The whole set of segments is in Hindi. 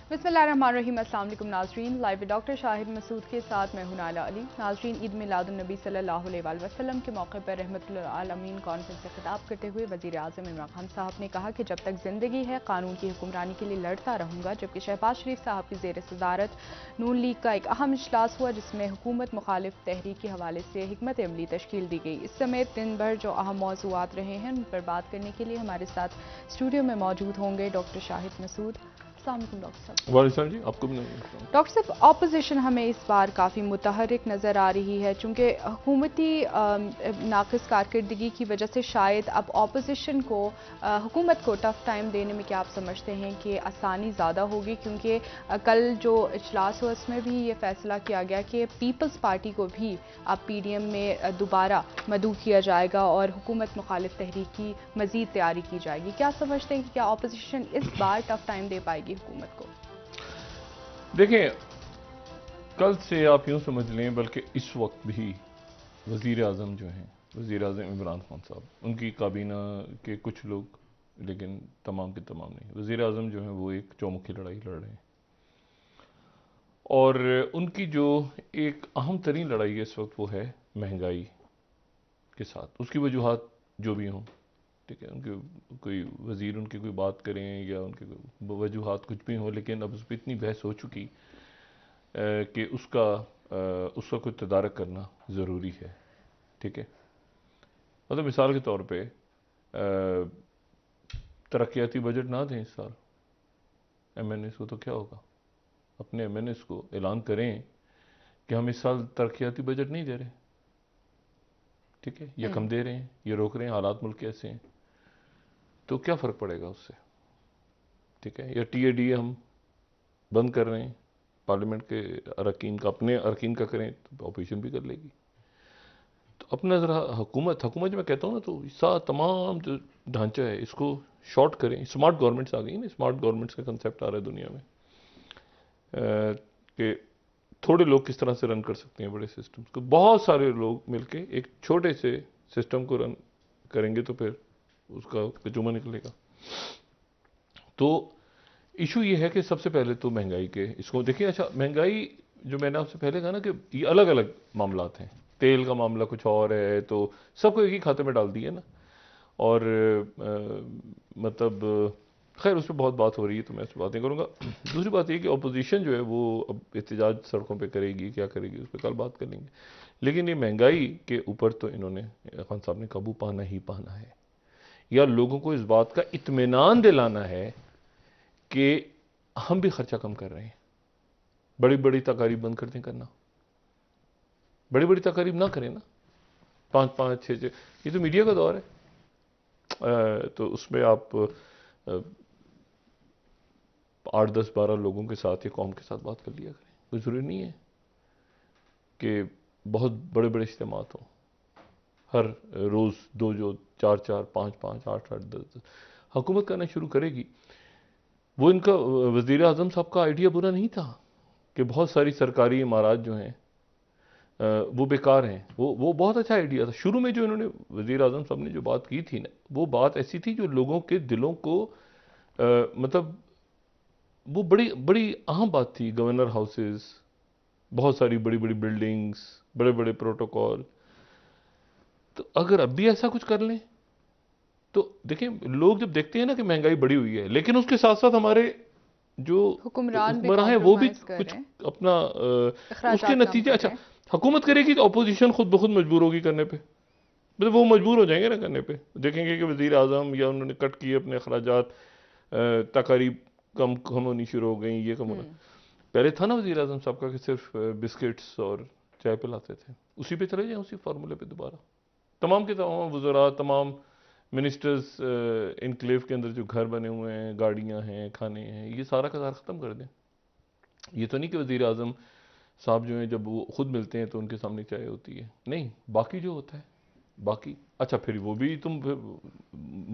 बिस्मिल्लाहिर्रहमानिर्रहीम। अस्सलाम वालेकुम नाज़रीन, लाइव डॉक्टर शाहिद मसूद के साथ मैं हूं नाला अली। नाज़रीन, ईद मिलादुन्नबी सल्लल्लाहु अलैहि वसल्लम के मौके पर रहमतुल्लिल आलमीन कॉन्फ्रेंस से खिताब करते हुए वज़ीर आज़म इमरान खान साहब ने कहा कि जब तक ज़िंदगी है कानून की हुक्मरानी के लिए लड़ता रहूँगा। जबकि शहबाज शरीफ साहब की ज़ेर सदारत नून लीग का एक अहम इजलास हुआ जिसमें हुकूमत मुखालिफ तहरीक के हवाले से हिकमत अमली तश्कील दी गई। इस समेत दिन भर जो अहम मौज़ूआत रहे हैं उन पर बात करने के लिए हमारे साथ स्टूडियो में मौजूद होंगे डॉक्टर शाहिद मसूद। अस्सलाम वालेकुम डॉक्टर साहब। वालेकुम जी, आपको भी नहीं। डॉक्टर साहब, ऑपोजिशन हमें इस बार काफ़ी मुतहरिक नज़र आ रही है चूँकि हुकूमती नाक़िस कारकर्दगी की वजह से शायद अब ऑपोजिशन को हुकूमत को टफ़ टाइम देने में क्या आप समझते हैं कि आसानी ज़्यादा होगी? क्योंकि कल जो इजलास हुआ उसमें भी ये फैसला किया गया कि पीपल्स पार्टी को भी अब PDM में दोबारा मदऊ किया जाएगा और हुकूमत मुखालिफ तहरीक की मज़ीद तैयारी की जाएगी। क्या समझते हैं कि क्या ऑपोजिशन इस बार टफ़ टाइम दे पाएगी हुकूमत को? देखें, कल से आप यूं समझ लें, बल्कि इस वक्त भी वज़ीर आज़म जो हैं, वज़ीर आज़म इमरान खान साहब, उनकी काबीना के कुछ लोग, लेकिन तमाम के तमाम नहीं, वज़ीर आज़म जो हैं वो एक चौमुखी लड़ाई लड़ रहे हैं। और उनकी जो एक अहम तरीन लड़ाई है इस वक्त वो है महंगाई के साथ। उसकी वजूहात जो भी हों, ठीक है, उनके कोई वज़ीर उनकी कोई बात करें या उनके वजूहात कुछ भी हों, लेकिन अब उस पर इतनी बहस हो चुकी कि उसका कोई तदारक करना ज़रूरी है। ठीक है, मतलब मिसाल के तौर पे तरक्याती बजट ना दें इस साल MNS को, तो क्या होगा? अपने MNS को ऐलान करें कि हम इस साल तरक्याती बजट नहीं दे रहे, ठीक है, या कम दे रहे हैं, ये रोक रहे हैं, हालात मुल्क ऐसे हैं, तो क्या फ़र्क पड़ेगा उससे? ठीक है, या TADA हम बंद कर रहे हैं, पार्लियामेंट के अरकान का, अपने अरकान का करें तो अपोजिशन भी कर लेगी। तो अपना ज़रा हुकूमत जो मैं कहता हूँ ना, तो इसका तमाम जो ढांचा है इसको शॉर्ट करें। स्मार्ट गवर्नमेंट्स आ गई ना, स्मार्ट गवर्नमेंट्स का कंसेप्ट आ रहा है दुनिया में, कि थोड़े लोग किस तरह से रन कर सकते हैं बड़े सिस्टम्स को। बहुत सारे लोग मिलके एक छोटे से सिस्टम को रन करेंगे तो फिर उसका कचूमा निकलेगा। तो इशू ये है कि सबसे पहले तो महंगाई के इसको देखिए। अच्छा, महंगाई जो मैंने आपसे पहले कहा ना कि ये अलग अलग मामलात हैं, तेल का मामला कुछ और है, तो सबको एक ही खाते में डाल दिए ना। और मतलब खैर उस पर बहुत बात हो रही है तो मैं उस पर बात नहीं करूँगा। दूसरी बात ये कि अपोजिशन जो है वो अब एहतजाज सड़कों पे करेगी, क्या करेगी, उस पर कल बात कर लेंगे। लेकिन ये महंगाई के ऊपर तो इन्होंने, खान साहब ने, काबू पाना ही पाना है, या लोगों को इस बात का इत्मीनान दिलाना है कि हम भी खर्चा कम कर रहे हैं। बड़ी बड़ी तकारीब बंद कर दें करना, बड़ी बड़ी तकारीब ना करें ना, 5-5, 6-6, ये तो मीडिया का दौर है। तो उसमें आप 8-10-12 लोगों के साथ या कौम के साथ बात कर लिया करें। कोई ज़रूरी नहीं है कि बहुत बड़े बड़े इज्तिमात हों, हर रोज़ 2 जो 4-4, 5-5, 8-8, 10-10 हुकूमत करना शुरू करेगी। वो इनका वज़ीर आज़म साहब का आइडिया बुरा नहीं था कि बहुत सारी सरकारी इमारत जो हैं वो बेकार हैं। वो बहुत अच्छा आइडिया था। शुरू में जो इन्होंने, वज़ीर आज़म साहब ने जो बात की थी ना, वो बात ऐसी थी जो लोगों के दिलों को मतलब वो बड़ी बड़ी अहम बात थी। गवर्नर हाउसेस, बहुत सारी बड़ी बड़ी बिल्डिंग्स, बड़े बड़े प्रोटोकॉल। तो अगर अब भी ऐसा कुछ कर लें तो देखिए, लोग जब देखते हैं ना कि महंगाई बढ़ी हुई है, लेकिन उसके साथ साथ हमारे जो हुक्मरान भी हुक्मरान हैं वो भी कॉम्प्रोमाइज कर कुछ रहे हैं, अपना उसके अखराजात कम नतीजे। कर अच्छा, रहे हैं। हुकूमत करेगी तो अपोजिशन खुद ब खुद मजबूर होगी करने पे। मतलब वो मजबूर हो जाएंगे ना करने पे। देखेंगे कि वज़ीर आज़म या उन्होंने कट किए अपने अखराजात, तकारीब कम कम होनी शुरू हो गई, ये कम होना। पहले था ना वज़ीर आज़म साहब का कि सिर्फ बिस्किट्स और चाय पिलाते थे, उसी पे चले जाएं, उसी फार्मूले पे दोबारा। तमाम के तमाम वज़रा, तमाम मिनिस्टर्स, इनक्लेव के अंदर जो घर बने हुए हैं, गाड़ियाँ हैं, खाने हैं, ये सारा का सारा ख़त्म कर दें। ये तो नहीं कि वज़ीर आज़म साहब जो हैं जब वो खुद मिलते हैं तो उनके सामने चाय होती है, नहीं, बाकी जो होता है बाकी। अच्छा, फिर वो भी तुम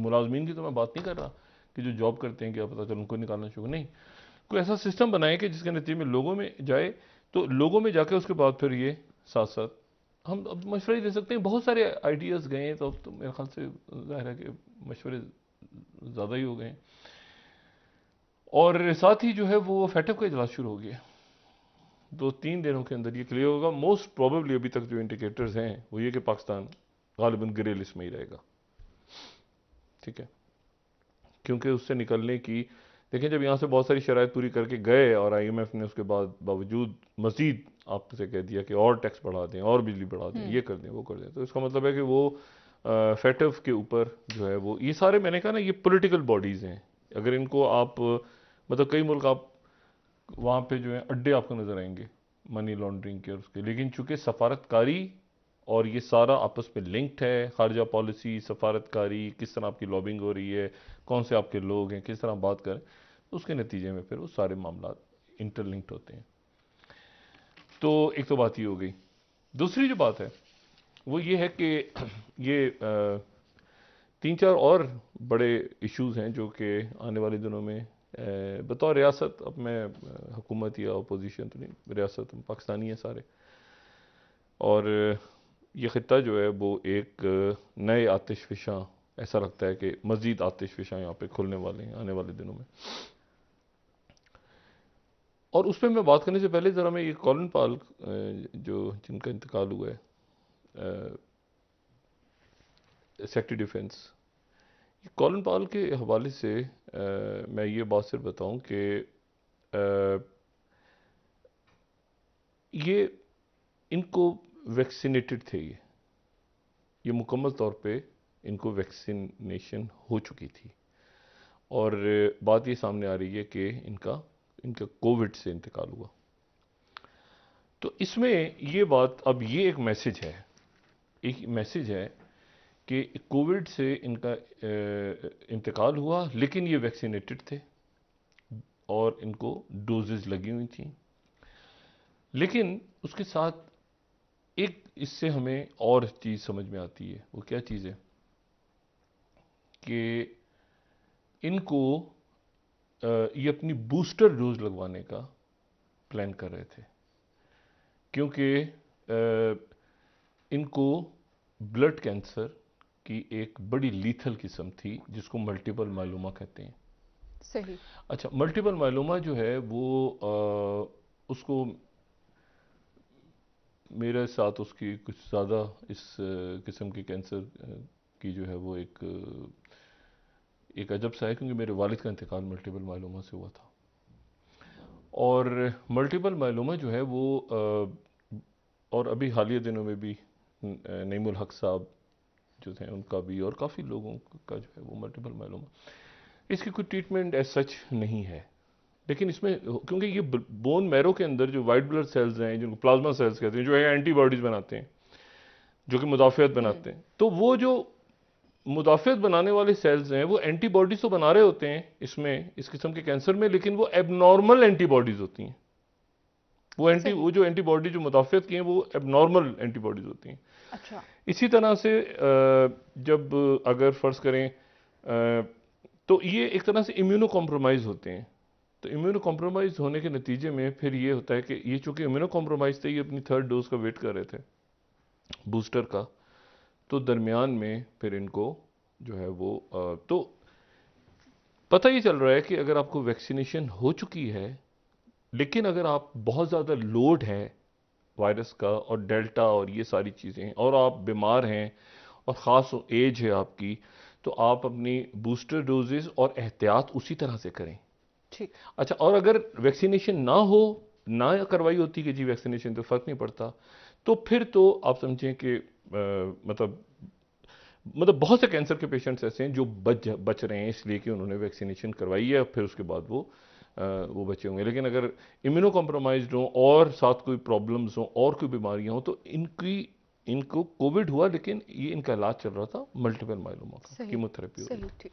मुलाजमीन की तो मैं बात नहीं कर रहा कि जो जॉब करते हैं, क्या पता चलो उनको निकालना शुरू, नहीं। कोई ऐसा सिस्टम बनाए कि जिसके नतीजे में लोगों में जाए, तो लोगों में जाके उसके बाद फिर ये साथ साथ हम अब मशवरे दे सकते हैं। बहुत सारे आइडियाज़ गए हैं, तो अब तो मेरे ख्याल से ज़ाहिर है कि मशवरे ज़्यादा ही हो गए हैं। और साथ ही जो है वो फैटअप का इजलास शुरू हो गया। 2-3 दिनों के अंदर ये क्लियर होगा। मोस्ट प्रोबेबली अभी तक जो इंडिकेटर्स हैं वो ये कि पाकिस्तान गालिबन ग्रे लिस्ट में ही रहेगा, ठीक है, क्योंकि उससे निकलने की, देखें जब यहाँ से बहुत सारी शराइत पूरी करके गए और आईएमएफ ने उसके बाद बावजूद मजीद आपसे कह दिया कि और टैक्स बढ़ा दें और बिजली बढ़ा दें, ये कर दें वो कर दें, तो इसका मतलब है कि वो फैटफ के ऊपर जो है वो, ये सारे मैंने कहा ना ये पॉलिटिकल बॉडीज़ हैं। अगर इनको आप मतलब कई मुल्क आप वहाँ पे जो है अड्डे आपको नजर आएंगे मनी लॉन्ड्रिंग के और उसके, लेकिन चूंकि सफारतकारी और ये सारा आपस में लिंक्ड है, खारजा पॉलिसी, सफारतकारी, किस तरह आपकी लॉबिंग हो रही है, कौन से आपके लोग हैं, किस तरह बात करें, तो उसके नतीजे में फिर वो सारे मामला इंटरलिंक्ड होते हैं। तो एक तो बात ये हो गई। दूसरी जो बात है वो ये है कि ये 3-4 और बड़े इश्यूज हैं जो कि आने वाले दिनों में बतौर रियासत, अब मैं हुकूमत या अपोजिशन तो नहीं, रियासत हम पाकिस्तानी हैं सारे, और ये ख़ित्ता जो है वो एक नए आतिशफिशां, ऐसा लगता है कि मज़ीद आतिशफिशां यहाँ पे खुलने वाले हैं आने वाले दिनों में। और उस पर मैं बात करने से पहले ज़रा मैं ये कॉलिन पाल जो जिनका इंतकाल हुआ है, सेक्रेटरी डिफेंस, कॉलिन पाल के हवाले से मैं ये बात सिर्फ बताऊं कि ये इनको वैक्सीनेटेड थे, ये मुकम्मल तौर पे इनको वैक्सीनेशन हो चुकी थी, और बात ये सामने आ रही है कि इनका इनका कोविड से इंतकाल हुआ। तो इसमें ये बात, अब ये एक मैसेज है कि कोविड से इनका इंतकाल हुआ, लेकिन ये वैक्सीनेटेड थे और इनको डोजेज लगी हुई थी। लेकिन उसके साथ एक इससे हमें और चीज़ समझ में आती है, वो क्या चीज़ है कि इनको ये अपनी बूस्टर डोज लगवाने का प्लान कर रहे थे, क्योंकि इनको ब्लड कैंसर की एक बड़ी लीथल किस्म थी जिसको मल्टीपल मायलोमा कहते हैं। सही। अच्छा, मल्टीपल मायलोमा जो है वो उसको मेरे साथ उसकी कुछ ज़्यादा इस किस्म के कैंसर की जो है वो एक अजब सा है, क्योंकि मेरे वालिद का इंतकाल मल्टीपल मायलोमा से हुआ था। और मल्टीपल मायलोमा जो है वो और अभी हालिया दिनों में भी नईमुल हक साहब जो थे उनका भी, और काफ़ी लोगों का जो है वो मल्टीपल मायलोमा, इसकी कोई ट्रीटमेंट एज सच नहीं है। लेकिन इसमें क्योंकि ये बोन मैरो के अंदर जो वाइट ब्लड सेल्स हैं, जिनको प्लाज्मा सेल्स कहते हैं, जो है एंटीबॉडीज बनाते हैं, जो कि मुदाफ़ियत बनाते हैं, तो वो जो मुदाफ़ियत बनाने वाले सेल्स हैं वो एंटीबॉडीज तो बना रहे होते हैं इसमें, इस किस्म के कैंसर में, लेकिन वो एबनॉर्मल एंटीबॉडीज होती हैं। वो जो एंटीबॉडी जो मुदाफ़ियत की हैं वो एबनॉर्मल एंटीबॉडीज होती हैं। अच्छा। इसी तरह से जब अगर फ़र्ज़ करें तो ये एक तरह से इम्यूनो कॉम्प्रोमाइज़ होते हैं। तो इम्यूनो कॉम्प्रोमाइज़ होने के नतीजे में फिर ये होता है कि ये चूंकि इम्यूनो कॉम्प्रोमाइज़ थे, ये अपनी 3rd डोज का वेट कर रहे थे बूस्टर का, तो दरमियान में फिर इनको जो है वो तो पता ही चल रहा है कि अगर आपको वैक्सीनेशन हो चुकी है, लेकिन अगर आप बहुत ज़्यादा लोड है वायरस का और डेल्टा और ये सारी चीज़ें, और आप बीमार हैं और ख़ास एज है आपकी, तो आप अपनी बूस्टर डोजेस और एहतियात उसी तरह से करें। ठीक। अच्छा, और अगर वैक्सीनेशन ना करवाई होती कि जी वैक्सीनेशन तो फ़र्क नहीं पड़ता, तो फिर तो आप समझें कि मतलब बहुत से कैंसर के पेशेंट्स ऐसे हैं जो बच रहे हैं इसलिए कि उन्होंने वैक्सीनेशन करवाई है, फिर उसके बाद वो बचे होंगे। लेकिन अगर इम्यूनो कॉम्प्रोमाइज्ड हो और साथ कोई प्रॉब्लम्स हो और कोई बीमारियां हो, तो इनको कोविड हुआ, लेकिन ये इनका इलाज चल रहा था मल्टीपल माइलोमा का, सही। कीमोथेरेपी हो रही सही। थी, ठीक।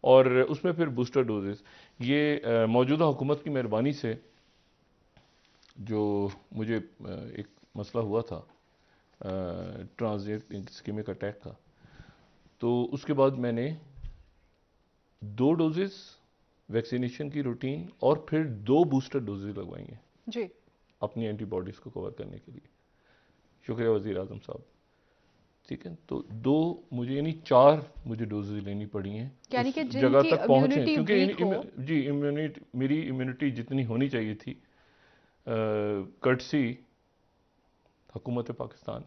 और उसमें फिर बूस्टर डोजेस, ये मौजूदा हुकूमत की मेहरबानी से जो मुझे एक मसला हुआ था ट्रांजिट इस्कीमिक अटैक का, तो उसके बाद मैंने 2 डोजेस वैक्सीनेशन की रूटीन और फिर 2 बूस्टर डोजेस लगवाई हैं जी। अपनी एंटीबॉडीज़ को कवर करने के लिए। शुक्रिया वज़ीर आज़म साहब। ठीक है, तो 2 मुझे यानी 4 मुझे डोजेज लेनी पड़ी हैं यानी उस कि जगह जिनकी तक पहुंचे, इम्यूनिटी क्योंकि वीक हो। जी इम्यूनिटी, मेरी इम्यूनिटी जितनी होनी चाहिए थी कर्टसी हुकूमत पाकिस्तान,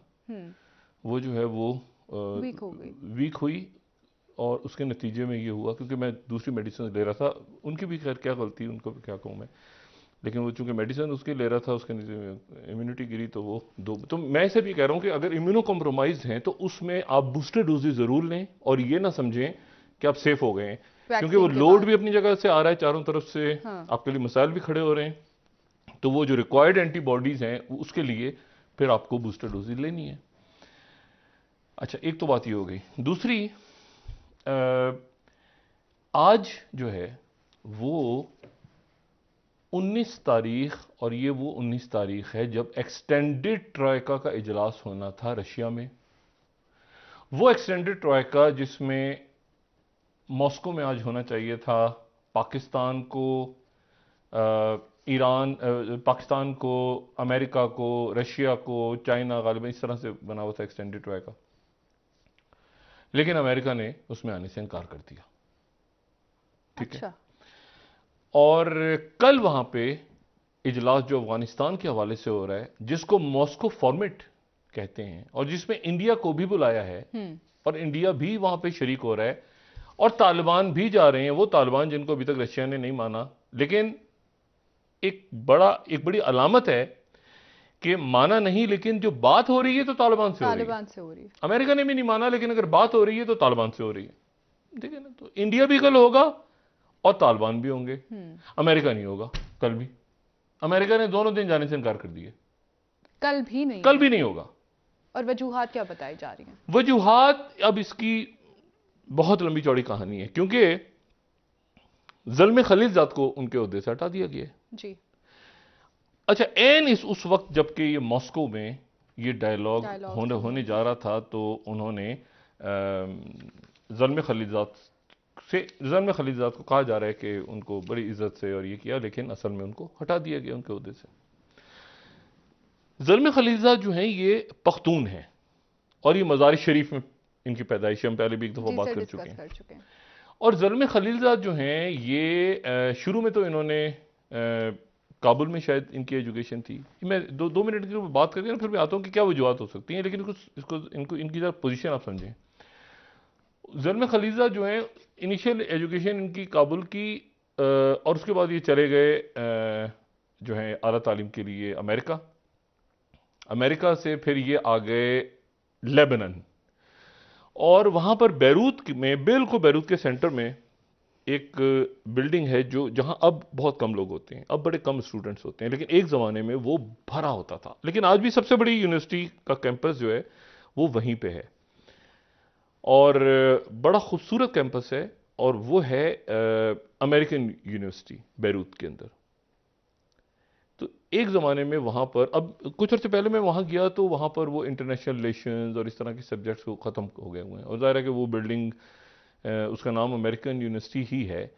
वो जो है वो वीक हो गई। वीक हुई। और उसके नतीजे में ये हुआ, क्योंकि मैं दूसरी मेडिसिन ले रहा था, उनकी भी खैर क्या गलती, उनको भी क्या कहूँ मैं, लेकिन वो चूंकि मेडिसिन उसके ले रहा था, उसके नतीजे में इम्यूनिटी गिरी, तो वो 2। तो मैं इसे भी कह रहा हूँ कि अगर इम्यूनो कॉम्प्रोमाइज हैं तो उसमें आप बूस्टर डोजेज ज़रूर लें, और ये ना समझें कि आप सेफ हो गए हैं, क्योंकि वो वैक्सीन के लोड बाद। भी अपनी जगह से आ रहा है, चारों तरफ से हाँ। आपके लिए मसाइल भी खड़े हो रहे हैं, तो वो जो रिक्वायर्ड एंटीबॉडीज हैं उसके लिए फिर आपको बूस्टर डोजेज लेनी है। अच्छा, एक तो बात ये हो गई। दूसरी, आज जो है वो 19 तारीख, और ये वो 19 तारीख है जब एक्सटेंडेड ट्राइका का इजलास होना था रशिया में। वो एक्सटेंडेड ट्राइका जिसमें मॉस्को में आज होना चाहिए था, पाकिस्तान को, ईरान, पाकिस्तान को, अमेरिका को, रशिया को, चाइना, गालिबन इस तरह से बना हुआ था एक्सटेंडेड ट्राइका, लेकिन अमेरिका ने उसमें आने से इनकार कर दिया। ठीक है। अच्छा। और कल वहां पे इजलास जो अफगानिस्तान के हवाले से हो रहा है, जिसको मॉस्को फॉर्मेट कहते हैं, और जिसमें इंडिया को भी बुलाया है, और इंडिया भी वहां पे शरीक हो रहा है, और तालिबान भी जा रहे हैं, वो तालिबान जिनको अभी तक रशिया ने नहीं माना। लेकिन एक बड़ी अलामत है कि माना नहीं, लेकिन जो बात हो रही है तो तालिबान से हो रही है। तालिबान से हो रही है। अमेरिका ने भी नहीं माना, लेकिन अगर बात हो रही है तो तालिबान से हो रही है। ठीक है ना, तो इंडिया भी कल होगा और तालिबान भी होंगे, अमेरिका नहीं होगा कल भी। अमेरिका ने दोनों दिन जाने से इनकार कर दिए, कल भी नहीं कल है। भी नहीं होगा। और वजूहात क्या बताई जा रही हैं? वजूहात, अब इसकी बहुत लंबी चौड़ी कहानी है, क्योंकि ज़ल्म खलीलज़ाद को उनके ओहदे से हटा दिया गया है। जी। अच्छा, उस वक्त जबकि ये मॉस्को में ये डायलॉग होने जा रहा था, तो उन्होंने ज़ल्म खलीलज़ाद को कहा जा रहा है कि उनको बड़ी इज्जत से और ये किया, लेकिन असल में उनको हटा दिया गया उनके ओहदे से। ज़ल्म खलीलज़ाद जो हैं ये पख्तून हैं, और ये मज़ार शरीफ में इनकी पैदाइश, हम पहले भी एक दफ़ा बात कर चुके हैं। और ज़ल्म खलीलज़ाद जो हैं ये शुरू में तो इन्होंने काबुल में शायद इनकी एजुकेशन थी। मैं 2 मिनट की बात करके ना फिर मैं आता हूँ कि क्या वजूहत हो सकती हैं, लेकिन इनको इनकी ज़रा पोजीशन आप समझें। ज़ल्म खलीलज़ाद जो हैं, इनिशियल एजुकेशन इनकी काबुल की, और उसके बाद ये चले गए जो है आला तालीम के लिए अमेरिका से फिर ये आ गए लेबनान, और वहाँ पर बैरूत में, बिल्कुल बैरूत के सेंटर में एक बिल्डिंग है जहाँ अब बहुत कम लोग होते हैं, अब बड़े कम स्टूडेंट्स होते हैं, लेकिन एक ज़माने में वो भरा होता था। लेकिन आज भी सबसे बड़ी यूनिवर्सिटी का कैंपस जो है वो वहीं पे है, और बड़ा खूबसूरत कैंपस है, और वो है अमेरिकन यूनिवर्सिटी बैरूत के अंदर। तो एक ज़माने में वहाँ पर, अब कुछ अर्से पहले मैं वहाँ गया तो वहाँ पर वो इंटरनेशनल रिलेशंस और इस तरह के सब्जेक्ट्स को ख़त्म हो गए हुए हैं, और ज़ाहिर है कि वो बिल्डिंग, उसका नाम अमेरिकन यूनिवर्सिटी ही है,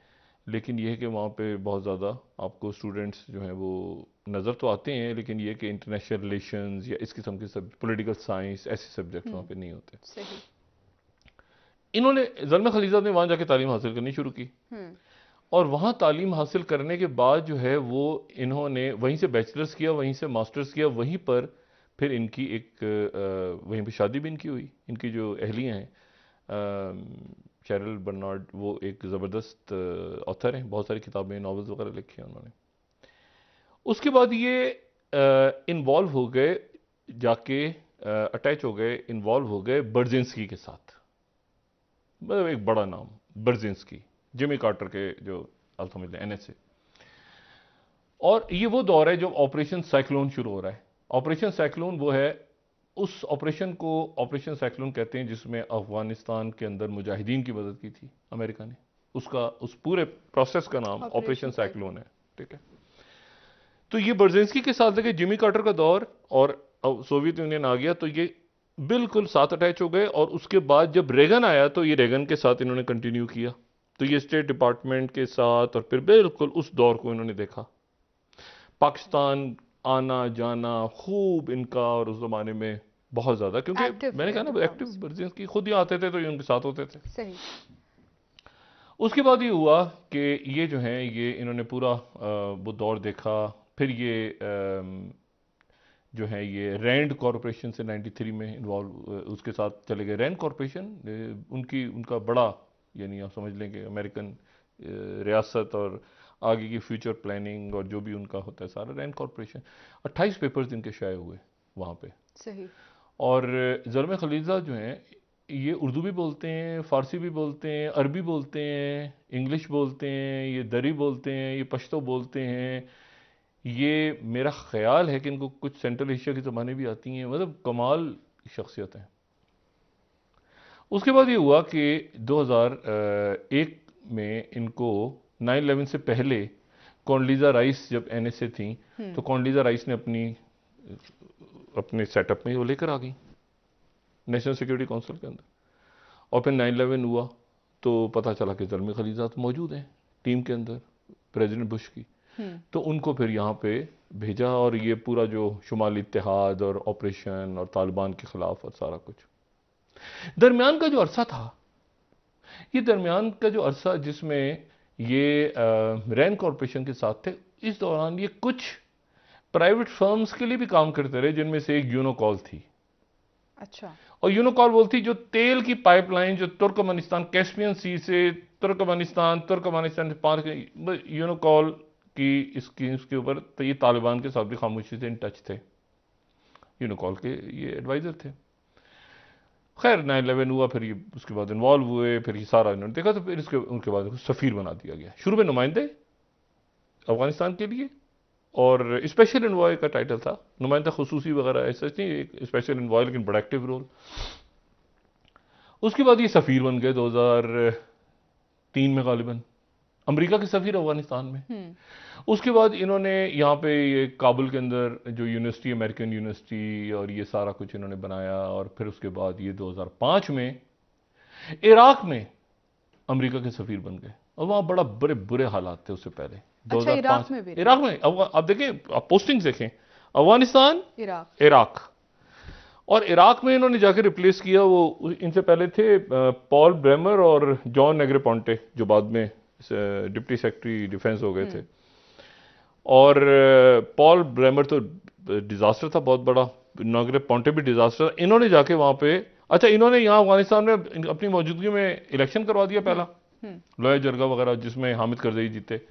लेकिन यह है कि वहाँ पे बहुत ज़्यादा आपको स्टूडेंट्स जो हैं वो नज़र तो आते हैं, लेकिन ये कि इंटरनेशनल रिलेशंस या इस किस्म के सब पॉलिटिकल साइंस ऐसे सब्जेक्ट वहाँ पे नहीं होते। सही। इन्होंने, ज़ल्म खलीलज़ाद ने वहाँ जाके तालीम हासिल करनी शुरू की, और वहाँ तालीम हासिल करने के बाद जो है वो इन्होंने वहीं से बैचलर्स किया, वहीं से मास्टर्स किया, वहीं पर फिर इनकी वहीं पे शादी भी इनकी हुई। इनकी जो अहलियाँ हैं, शेरिल बर्नार्ड, वो एक ज़बरदस्त ऑथर हैं, बहुत सारी किताबें, नॉवेल्स वगैरह लिखी हैं उन्होंने। उसके बाद ये इन्वॉल्व हो गए, जाके अटैच हो गए, इन्वॉल्व हो गए बर्जिंस्की के साथ। मतलब एक बड़ा नाम बर्जिंस्की, जिमी कार्टर के जो आप समझ लें NSA। और ये वो दौर है जब ऑपरेशन साइक्लोन शुरू हो रहा है। ऑपरेशन साइक्लोन वो है, उस ऑपरेशन को ऑपरेशन साइक्लोन कहते हैं, जिसमें अफगानिस्तान के अंदर मुजाहिदीन की मदद की थी अमेरिका ने। उस पूरे प्रोसेस का नाम ऑपरेशन साइक्लोन है। ठीक है। तो ये बर्जिंस्की के साथ लगे जिमी कार्टर का दौर, और सोवियत यूनियन आ गया, तो ये बिल्कुल साथ अटैच हो गए। और उसके बाद जब रेगन आया तो ये रेगन के साथ इन्होंने कंटिन्यू किया, तो ये स्टेट डिपार्टमेंट के साथ, और फिर बिल्कुल उस दौर को इन्होंने देखा। पाकिस्तान आना जाना खूब इनका, और उस ज़माने में बहुत ज़्यादा, क्योंकि Active मैंने कहा थे ना The एक्टिव Browns। वर्जिन की खुद ही आते थे तो ये उनके साथ होते थे। सही। उसके बाद ये हुआ कि ये जो है ये इन्होंने पूरा वो दौर देखा। फिर ये जो है ये रैंड कॉरपोरेशन से 93 में इन्वॉल्व उसके साथ चले गए। रैंड कॉरपोरेशन उनका बड़ा, यानी आप समझ लें कि अमेरिकन रियासत और आगे की फ्यूचर प्लानिंग और जो भी उनका होता है सारा, रैंड कॉरपोरेशन। 28 पेपर्स इनके शाये हुए वहाँ पे। सही। और ज़ल्मे खलीलज़ाद जो हैं ये उर्दू भी बोलते हैं, फ़ारसी भी बोलते हैं, अरबी बोलते हैं, इंग्लिश बोलते हैं, ये दरी बोलते हैं, ये पश्तो बोलते हैं। ये मेरा ख्याल है कि इनको कुछ सेंट्रल एशिया की ज़बानें भी आती हैं। मतलब कमाल शख्सियत हैं। उसके बाद ये हुआ कि 2001 में इनको 9/11 से पहले कॉन्डलीज़ा राइस जब NSA थी तो कॉन्डलीज़ा राइस ने अपने सेटअप में वो लेकर आ गई नेशनल सिक्योरिटी काउंसिल के अंदर। और फिर 9/11 हुआ तो पता चला कि ज़ल्मे खलीलज़ाद मौजूद हैं टीम के अंदर प्रेसिडेंट बुश की। तो उनको फिर यहाँ पे भेजा और ये पूरा जो शुमाली इत्तेहाद और ऑपरेशन और तालिबान के खिलाफ और सारा कुछ। दरमियान का जो अरसा था, ये दरमियान का जो अरसा जिसमें ये रैंड कॉरपोरेशन के साथ थे, इस दौरान ये कुछ प्राइवेट फर्म्स के लिए भी काम करते रहे, जिनमें से एक यूनोकॉल थी। अच्छा। और यूनोकॉल वो थी जो तेल की पाइपलाइन जो तुर्कमेनिस्तान कैस्पियन सी से तुर्कमेनिस्तान से पार यूनोकॉल की स्कीम्स के ऊपर तो ये तालिबान के साथ भी खामोशी से इन टच थे। यूनोकॉल के ये एडवाइजर थे। खैर 9/11 हुआ, फिर ये उसके बाद इन्वॉल्व हुए, फिर ये सारा इन्होंने देखा, तो फिर उनके बाद सफ़ीर बना दिया गया। शुरू में नुमाइंदे अफगानिस्तान के लिए और स्पेशल इन्वॉय का टाइटल था, नुमाइंदा खुसूसी वगैरह ऐसा नहीं, एक स्पेशल इन्वॉय लेकिन बड़ा एक्टिव रोल। उसके बाद ये सफ़ीर बन गए 2003 में गालिबन, अमेरिका के सफ़ीर अफगानिस्तान में। उसके बाद इन्होंने यहाँ पे ये काबुल के अंदर जो यूनिवर्सिटी, अमेरिकन यूनिवर्सिटी और ये सारा कुछ इन्होंने बनाया। और फिर उसके बाद ये 2005 में इराक में अमेरिका के सफ़ीर बन गए और वहाँ बड़ा बड़े बुरे हालात थे उससे पहले। अच्छा, 2005 इराक में इराक में आप देखें, आप पोस्टिंग्स देखें, अफगानिस्तान, इराक। और इराक में इन्होंने जाकर रिप्लेस किया, वो इनसे पहले थे पॉल ब्रेमर और जॉन नेग्रेपोंटे जो बाद में डिप्टी सेक्रेटरी डिफेंस हो गए थे। और पॉल ब्रेमर तो डिजास्टर था बहुत बड़ा, नेग्रेपोंटे भी डिजास्टर। इन्होंने जाके वहां पे, अच्छा इन्होंने यहाँ अफगानिस्तान में अपनी मौजूदगी में इलेक्शन करवा दिया पहला, लोया जरगा वगैरह, जिसमें हामिद करजई जीते।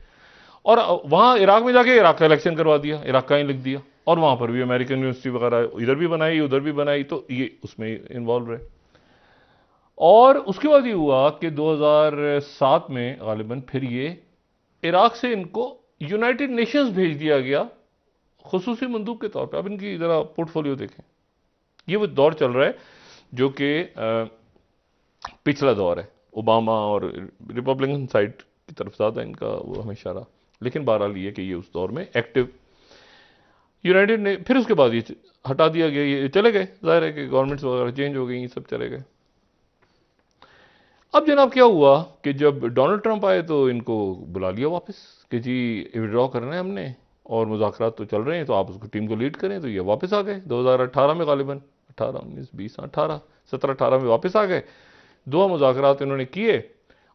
और वहां इराक में जाके इराक का इलेक्शन करवा दिया, इराक का ही लिख दिया। और वहां पर भी अमेरिकन यूनिवर्सिटी वगैरह इधर भी बनाई उधर भी बनाई, तो ये उसमें इन्वॉल्व रहे। और उसके बाद ये हुआ कि 2007 में गालिबन फिर ये इराक से इनको यूनाइटेड नेशंस भेज दिया गया खुसूसी मंदूब के तौर पे। अब इनकी जरा पोर्टफोलियो देखें, ये वो दौर चल रहा है जो कि पिछला दौर है, ओबामा और रिपब्लिकन साइड की तरफ ज़्यादा इनका वो हमेशा रहा। लेकिन बहरहाल ये कि ये उस दौर में एक्टिव यूनाइटेड ने, फिर उसके बाद ये हटा दिया गया, ये चले गए। जाहिर है कि गवर्नमेंट्स वगैरह चेंज हो गई, ये सब चले गए। अब जनाब क्या हुआ कि जब डोनाल्ड ट्रंप आए तो इनको बुला लिया वापस कि जी विड्रॉ करना है हमने और मुज़ाकरात तो चल रहे हैं, तो आप उसको टीम को लीड करें। तो ये वापस आ गए 2018 में, गालिबन 18, 19, 20, 18, 17, 18 में वापस आ गए। 2 मुज़ाकरात इन्होंने किए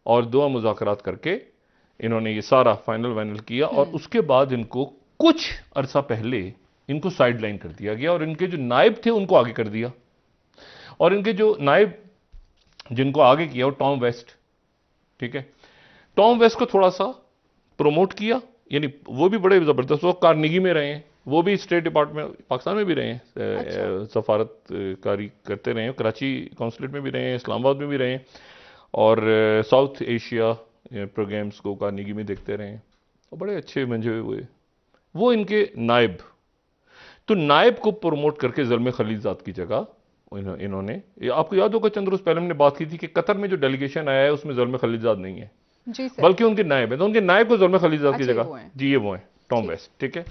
और 2 मुज़ाकरात करके इन्होंने ये सारा फाइनल किया। और उसके बाद इनको कुछ अरसा पहले इनको साइड लाइन कर दिया गया और इनके जो नायब थे उनको आगे कर दिया। और इनके जो नायब जिनको आगे किया वो टॉम वेस्ट, ठीक है। टॉम वेस्ट को थोड़ा सा प्रमोट किया, यानी वो भी बड़े जबरदस्त, वो कार्नेगी में रहे हैं, वो भी स्टेट डिपार्टमेंट पाकिस्तान में भी रहे हैं। अच्छा। सफारत कारी करते रहे हैं, कराची कौंसलेट में भी रहे हैं, इस्लामाबाद में भी रहे हैं और साउथ एशिया प्रोग्राम्स को कार्नेगी में देखते रहे हैं और बड़े अच्छे मंजे हुए। वो इनके नायब, तो नायब को प्रमोट करके ज़ल्मे खलीलज़ाद की जगह इन्होंने, आपको याद होगा चंद रोज पहले हमने बात की थी कि कतर में जो डेलीगेशन आया है उसमें ज़ल्मे खलीलज़ाद नहीं है जी सर, बल्कि उनके नायब है। तो उनके नायब को ज़ल्मे खलीलज़ाद की जगह जी ये वो हैं टॉम वेस्ट, ठीक है।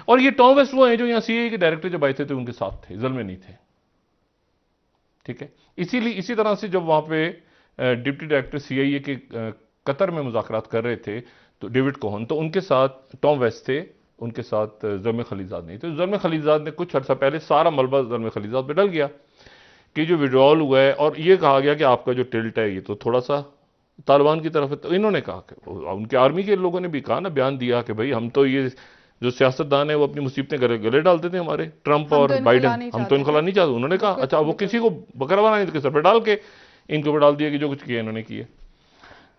और ये टॉम वेस्ट वो हैं जो यहाँ CIA के डायरेक्टर जब आए थे तो उनके साथ थे, ज़ल्मे नहीं थे, ठीक है। इसीलिए इसी तरह से जब वहां पे डिप्टी डायरेक्टर CIA के कतर में मुज़ाकरात कर रहे थे तो डेविड कोहन, तो उनके साथ टॉम वेस्ट थे उनके साथ ज़ल्म खलीजाद नहीं। तो ज़ल्म खलीजाद ने कुछ अर्सा पहले सारा मलबा ज़ल्म खलीजाद पे डल गया कि जो विड्रॉल हुआ है, और ये कहा गया कि आपका जो टिल्ट है ये तो थोड़ा सा तालिबान की तरफ है। तो इन्होंने कहा कि उनके आर्मी के लोगों ने भी कहा ना, बयान दिया कि भाई हम तो ये जो सियासतदान है वो अपनी मुसीबतें गले डालते थे हमारे, ट्रंप और बाइडेन, हम तो इनकला नहीं चाहते। उन्होंने कहा अच्छा वो किसी को बकरा बनाने के सर पर डाल के इनके ऊपर डाल दिया कि जो कुछ किया इन्होंने किया।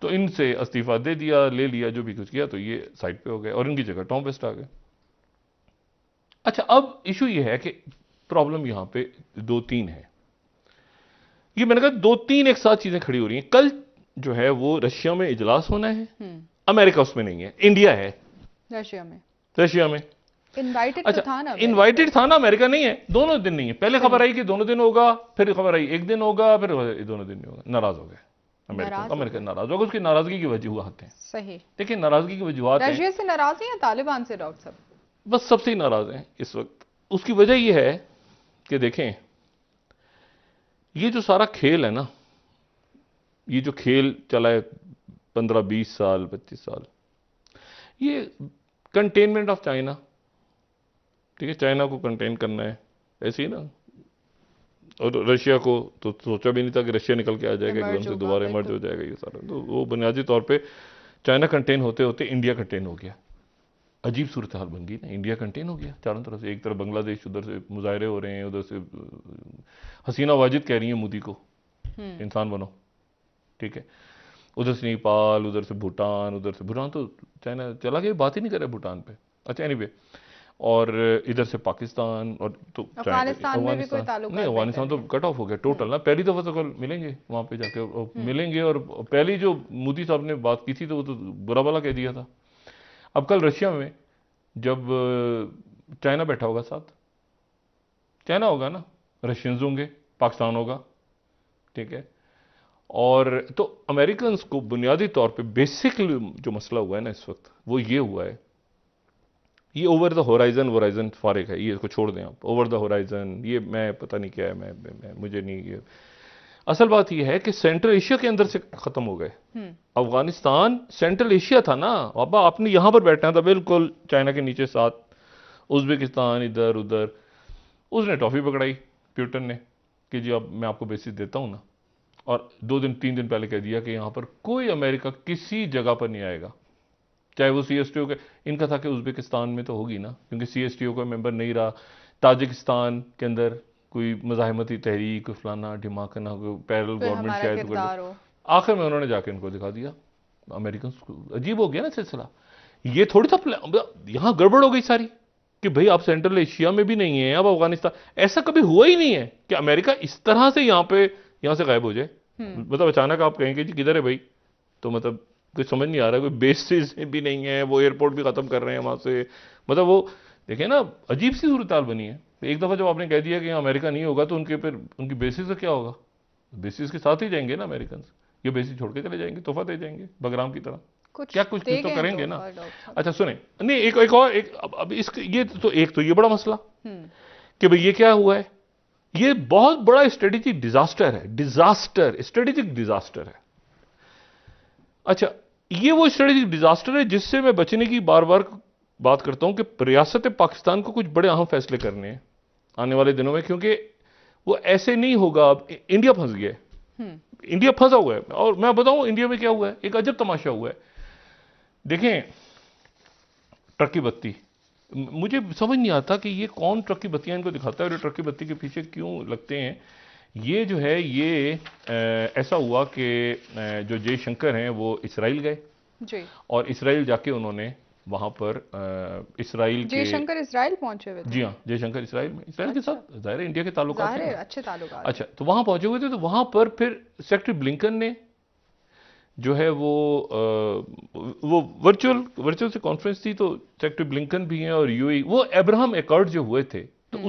तो इनसे इस्तीफा दे दिया, ले लिया, जो भी कुछ किया, तो ये साइड पे हो गए और इनकी जगह टॉम वेस्ट आ गए। अच्छा, अब इशू ये है कि प्रॉब्लम यहां पे दो तीन है। ये मैंने कहा दो तीन एक साथ चीजें खड़ी हो रही हैं। कल जो है वो रशिया में इजलास होना है, अमेरिका उसमें नहीं है, इंडिया है रशिया में। इनवाइटेड अच्छा, तो था ना, इनवाइटेड था ना, अमेरिका नहीं है। दोनों दिन नहीं है। पहले खबर आई कि दोनों दिन होगा, फिर खबर आई एक दिन होगा, फिर दोनों दिन नहीं होगा। नाराज हो गए अमेरिका नाराज होगा। उसकी नाराजगी की वजूहत है। सही, देखिए नाराजगी की वजूहत है, रशिया से नाराज है या तालिबान से डॉक्टर साहब? बस सबसे ही नाराज हैं इस वक्त। उसकी वजह यह है कि देखें ये जो सारा खेल है ना, ये जो खेल चला है 15-20 साल 25 साल, ये कंटेनमेंट ऑफ चाइना, ठीक है, चाइना को कंटेन करना है ऐसे ही ना। और रशिया को तो सोचा भी नहीं था कि रशिया निकल के आ जाएगा, एकदम से दोबारा इमर्ज हो जाएगा ये सारा। तो वो बुनियादी तौर पे चाइना कंटेन होते होते इंडिया कंटेन हो गया। अजीब सूरत हाल बन गई ना, इंडिया कंटेन हो गया चारों तरफ से। एक तरफ बांग्लादेश, उधर से मुजाहरे हो रहे हैं, उधर से हसीना वाजिद कह रही है मोदी को इंसान बनो, ठीक है, उधर से नेपाल, उधर से भूटान, तो चाइना चला गया, बात ही नहीं कर रहा भूटान पे। अच्छा एनीवे, और इधर से पाकिस्तान, और तो अफगानिस्तान में भी कोई ताल्लुकात नहीं, अफगानिस्तान तो कट ऑफ हो गया टोटल ना। पहली दफा तो कल मिलेंगे वहां पे जाके मिलेंगे, और पहली जो मोदी साहब ने बात की थी तो वो तो बुरा भला कह दिया था। अब कल रशिया में जब चाइना बैठा होगा साथ, चाइना होगा ना, रशियंस होंगे, पाकिस्तान होगा, ठीक है। और तो अमेरिकन को बुनियादी तौर पे बेसिक जो मसला हुआ है ना इस वक्त, वो ये हुआ है, ये ओवर द होराइजन फारिग है, ये इसको छोड़ दें आप। ओवर द होराइजन ये मैं पता नहीं क्या है, मैं मुझे नहीं, ये असल बात ये है कि सेंट्रल एशिया के अंदर से खत्म हो गए। अफगानिस्तान सेंट्रल एशिया था ना, अब आपने यहां पर बैठना था बिल्कुल चाइना के नीचे साथ, उज्बेकिस्तान इधर उधर। उसने टॉफी पकड़ाई प्यूटन ने कि जी अब मैं आपको बेसिस देता हूं ना, और 2-3 दिन पहले कह दिया कि यहां पर कोई अमेरिका किसी जगह पर नहीं आएगा, चाहे वो सीएसटीओ के। इनका था कि उज्बेकिस्तान में तो होगी ना, क्योंकि सीएसटीओ का मेंबर नहीं रहा। ताजिकिस्तान के अंदर कोई मज़ाहमती तहरीक, फलाना ढिमाकना, पैरल गवर्नमेंट शायद तो आखिर में उन्होंने जाके इनको दिखा दिया अमेरिकन को। अजीब हो गया ना सिलसिला। ये थोड़ी था यहां गड़बड़ हो गई सारी कि भाई आप सेंट्रल एशिया में भी नहीं है, अब अफगानिस्तान। ऐसा कभी हुआ ही नहीं है कि अमेरिका इस तरह से यहां से गायब हो जाए। मतलब अचानक आप कहेंगे जी किधर है भाई, तो मतलब कुछ समझ नहीं आ रहा, कोई बेसिस भी नहीं है, वो एयरपोर्ट भी खत्म कर रहे हैं वहां से। मतलब वो देखिए ना, अजीब सी सूरत हाल बनी है। एक दफा जब आपने कह दिया कि अमेरिका नहीं होगा, तो उनके फिर उनकी बेसिस का क्या होगा? बेसिस के साथ ही जाएंगे ना अमेरिकन, ये बेसिस छोड़ के चले जाएंगे, तोहफा दे जाएंगे बगराम की तरह। कुछ तो करेंगे ना। अच्छा सुने, नहीं एक और अब ये तो एक तो ये बड़ा मसला कि भाई ये क्या हुआ है, ये बहुत बड़ा स्ट्रेटेजिक डिजास्टर है, स्ट्रेटेजिक डिजास्टर है। अच्छा, ये वो स्ट्रेटेजिक डिजास्टर है जिससे मैं बचने की बार बार बात करता हूं कि रियासत पाकिस्तान को कुछ बड़े अहम फैसले करने हैं आने वाले दिनों में, क्योंकि वो ऐसे नहीं होगा। अब इंडिया फंस गया है, इंडिया फंसा हुआ है। और मैं बताऊं इंडिया में क्या हुआ है, एक अजब तमाशा हुआ है। देखें ट्रक की बत्ती, मुझे समझ नहीं आता कि ये कौन ट्रक की बत्तियां इनको दिखाता है और ट्रक की बत्ती के पीछे क्यों लगते हैं। ये जो है ये ऐसा हुआ कि जो जयशंकर हैं वो इसराइल गए जी, और इसराइल जाके उन्होंने वहां पर इसराइल के जयशंकर इसराइल पहुंचे हुए थे। जी हाँ, जयशंकर इसराइल में, इसराइल के साथ जाहिर है इंडिया के ताल्लुकात हैं, अच्छे ताल्लुकात। अच्छा, तो वहां पहुंचे हुए थे। तो वहां पर फिर सेक्रेटरी ब्लिंकन ने जो है वो वर्चुअल से कॉन्फ्रेंस थी, तो सेक्रेटरी ब्लिंकन भी हैं और यूएई, वो अब्राहम एकॉर्ड जो हुए थे तो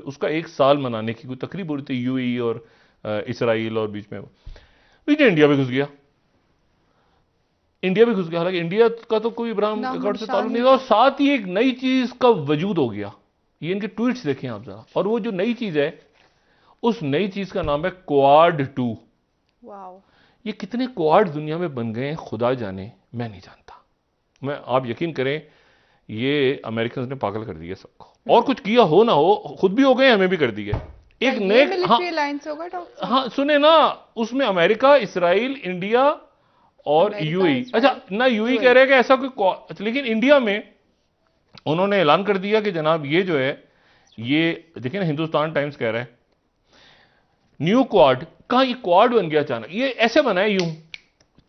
उसका 1 साल मनाने की कोई तकरीब हो रही थी यूएई और इसराइल, और बीच में इंडिया भी घुस गया। हालांकि इंडिया का तो कोई इब्राहिम एकॉर्ड से ताल्लुक नहीं था, और साथ ही एक नई चीज का वजूद हो गया। ये इनके ट्वीट्स देखें आप जरा, और वो जो नई चीज है उस नई चीज का नाम है क्वाड 2। ये कितने क्वाड दुनिया में बन गए हैं खुदा जाने, मैं नहीं जानता। आप यकीन करें ये अमेरिकन ने पागल कर दिया सबको, और कुछ किया हो ना हो, खुद भी हो गए, हमें भी कर दिया एक नए। हाँ मिलिट्री अलायंस होगा डॉक्टर? हाँ, सुने ना, उसमें अमेरिका, इसराइल, इंडिया और यूएई। अच्छा ना, यूएई कह रहे हैं कि ऐसा कोई, लेकिन इंडिया में उन्होंने ऐलान कर दिया कि जनाब ये जो है, ये देखिए ना, हिंदुस्तान टाइम्स कह रहा है न्यू क्वाड। कहां ये क्वाड बन गया अचानक? ये ऐसे बना है, यूं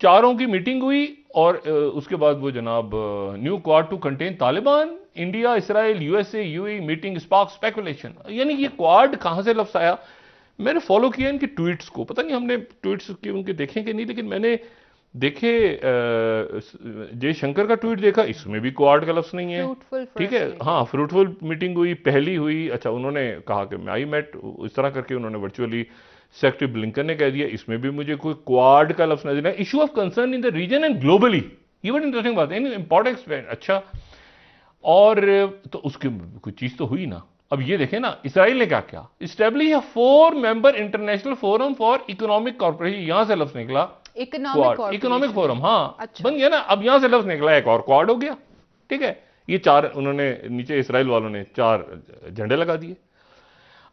चारों की मीटिंग हुई और उसके बाद वो जनाब new quad to contain Taliban, India, Israel, USA, UAE meeting spark speculation. यानी ये क्वाड कहां से लफ्ज आया? मैंने फॉलो किया इनके ट्वीट्स को, पता नहीं हमने ट्वीट्स के उनके देखे कि नहीं, लेकिन मैंने देखे जयशंकर का ट्वीट देखा, इसमें भी क्वाड का लफ्ज नहीं है। ठीक है, हाँ, फ्रूटफुल मीटिंग हुई, पहली हुई। अच्छा, उन्होंने कहा कि आई मेट, इस तरह करके उन्होंने वर्चुअली, सेक्रेटरी ब्लिंकन ने कह दिया, इसमें भी मुझे कोई क्वाड का लफ्ज नजर आया। Issue of concern in the region and globally, ये बड़ी इंटरेस्टिंग बात है, इंपॉर्टेंट। अच्छा, और तो उसकी कुछ चीज तो हुई ना। अब ये देखें ना, इसराइल ने क्या किया, establish a 4 member international forum for economic corporation, यहां से लफ्ज निकला इकोनॉमिक फोरम। हाँ, अच्छा, बन गया ना, अब यहां से लफ्ज निकला, एक और क्वाड हो गया। ठीक है, ये 4 उन्होंने नीचे इसराइल वालों ने 4 झंडे लगा दिए।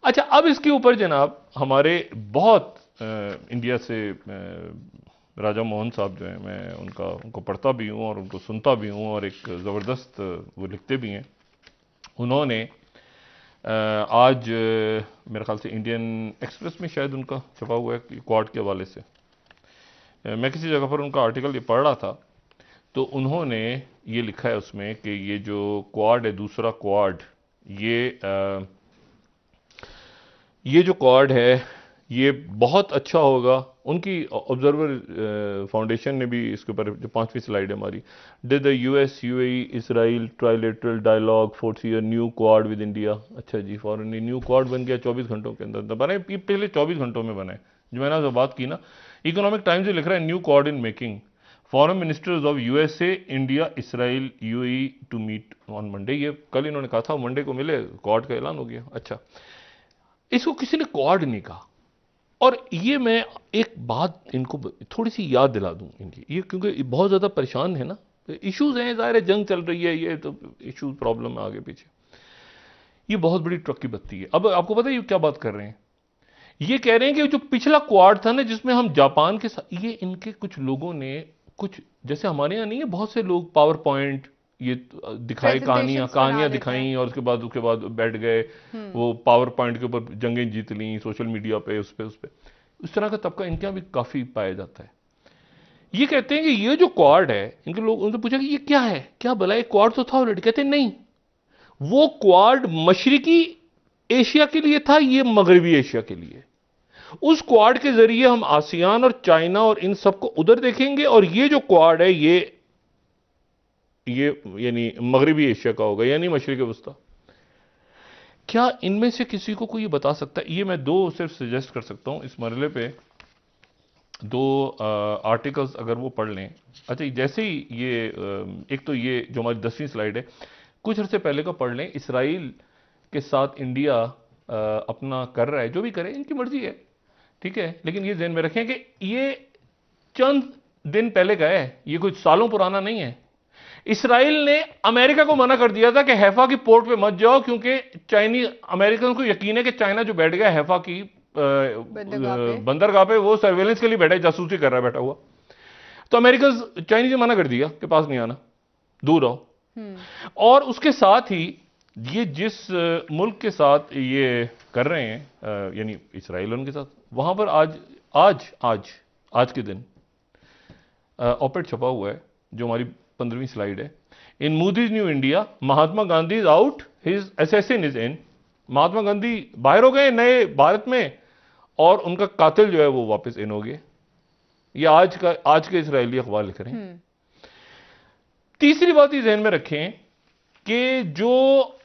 अच्छा, अब इसके ऊपर जनाब हमारे बहुत इंडिया से राजा मोहन साहब जो हैं, मैं उनको पढ़ता भी हूँ और उनको सुनता भी हूँ, और एक ज़बरदस्त वो लिखते भी हैं। उन्होंने आज मेरे ख्याल से इंडियन एक्सप्रेस में शायद उनका छपा हुआ है क्वाड के हवाले से, मैं किसी जगह पर उनका आर्टिकल ये पढ़ रहा था, तो उन्होंने ये लिखा है उसमें कि ये जो क्वाड है, दूसरा क्वाड, ये जो क्वाड है ये बहुत अच्छा होगा। उनकी ऑब्जर्वर फाउंडेशन ने भी इसके ऊपर, जो 5वीं स्लाइड है हमारी, did the US UAE Israel trilateral dialogue force year new quad with India. अच्छा जी, फॉरन न्यू क्वाड बन गया 24 घंटों के अंदर, बने पहले 24 घंटों में बने, जो मैंने आपसे बात की ना। इकोनॉमिक टाइम्स लिख रहा है new quad in making, foreign ministers of USA, India, Israel, UAE to meet on Monday. ये कल इन्होंने कहा था, मंडे को मिले, क्वाड का ऐलान हो गया। अच्छा, इसको किसी ने क्वाड नहीं कहा। और ये मैं एक बात इनको थोड़ी सी याद दिला दूं इनकी, ये क्योंकि बहुत ज़्यादा परेशान है ना, इश्यूज हैं, ज़ाहिर है जंग चल रही है, ये तो इश्यूज प्रॉब्लम है आगे पीछे। ये बहुत बड़ी ट्रक की बत्ती है। अब आपको पता है ये क्या बात कर रहे हैं? ये कह रहे हैं कि जो पिछला क्वाड था ना, जिसमें हम जापान के साथ, ये इनके कुछ लोगों ने, कुछ जैसे हमारे यहाँ नहीं है, बहुत से लोग पावर पॉइंट ये दिखाए, कहानियां दिखाई, और उसके बाद बैठ गए, वो पावर पॉइंट के ऊपर जंगें जीत ली सोशल मीडिया पे, उस पे उस तरह का तबका इनके यहाँ भी काफी पाया जाता है। ये कहते हैं कि ये जो क्वाड है, इनके लोग उनसे पूछा कि ये क्या है, क्या भला, एक क्वाड तो था ऑलरेडी। कहते हैं नहीं, वो क्वाड मशरिकी एशिया के लिए था, ये मगरबी एशिया के लिए। उस क्वाड के जरिए हम आसियान और चाइना और इन सबको उधर देखेंगे, और ये जो क्वाड है ये यानी मगरबी एशिया का होगा, यानी मशरिक वस्ता। क्या इनमें से किसी को कोई बता सकता है? ये मैं 2 सिर्फ सजेस्ट कर सकता हूं इस मरले पे, 2 आर्टिकल्स अगर वो पढ़ लें। अच्छा, जैसे ही ये एक तो ये जो हमारी 10वीं स्लाइड है, कुछ अर्से पहले का पढ़ लें। इसराइल के साथ इंडिया अपना कर रहा है, जो भी करे इनकी मर्जी है, ठीक है, लेकिन ये ध्यान में रखें कि ये चंद दिन पहले का है, ये कुछ सालों पुराना नहीं है। इसराइल ने अमेरिका को मना कर दिया था कि हैफा की पोर्ट पे मत जाओ, क्योंकि चाइनीज, अमेरिकन को यकीन है कि चाइना जो बैठ गया हैफा की बंदरगाह पे, वो सर्वेलेंस के लिए बैठा है, जासूसी कर रहा है बैठा हुआ। तो अमेरिकन, चाइनीज ने मना कर दिया कि पास नहीं आना, दूर रहो। और उसके साथ ही ये जिस मुल्क के साथ ये कर रहे हैं, यानी इसराइल उनके साथ, वहां पर आज के दिन ऑपेड छपा हुआ है, जो हमारी 15वीं स्लाइड है। In Modi's new India, Mahatma Gandhi is out, his assassin is in. Mahatma Gandhi बाहर हो गए नए भारत में, और उनका कातिल जो है वो वापस इन हो गए। ये आज के इसराइली अखबार लिख रहे हैं। तीसरी बात ये ध्यान में रखें कि जो